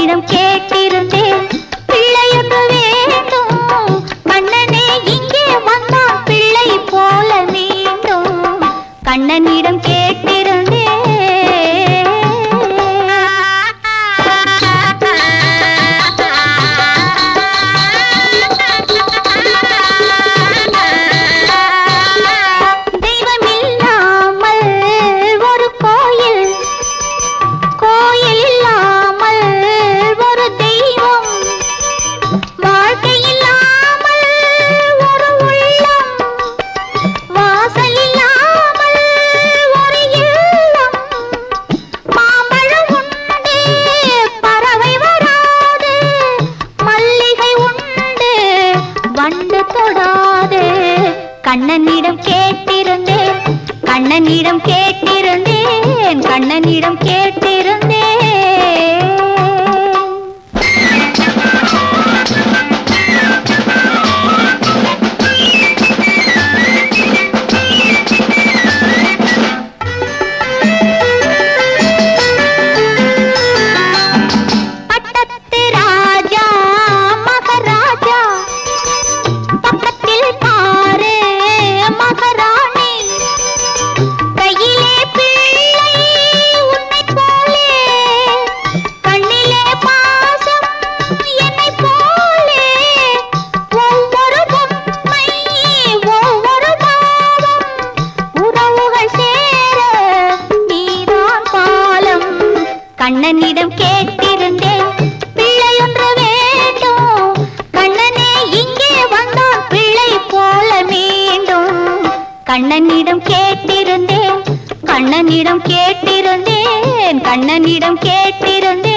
கண்ணனிடம் கேட்டிருந்தேன் பிள்ளையொன்று வேண்டும். கண்ணனே இங்கே வந்தான் பிள்ளை போல மீண்டும். கண்ணனிடம் கேட்டிருந்தேன். கண்ணனிடம் கேட்டிருந்தேன் கண்ணனிடம் கேட்டிருந்தேன் கண்ணனிடம் கேட்டிருந்தேன். பட்டத்து ராஜா மகாராஜா பக்கத்தில் பாரு மகாராணி கையிலே பிள்ளை உன்னை போலே கண்ணிலே பாசம் என்னை போலே ஒவ்வொரு பொம்மை ஒவ்வொரு பாவம் உறவுகள் சேர நீதான் பாலம். கண்ணனிடம் கேட்டிருந்தேன் பிள்ளையொன்று வேண்டும். கண்ணனே இங்கே வந்தான் பிள்ளை போல மீண்டும். கண்ணனிடம் கேட்டிருந்தேன் கண்ணனிடம் கேட்டிருந்தேன் கண்ணனிடம் கேட்டிருந்தேன்.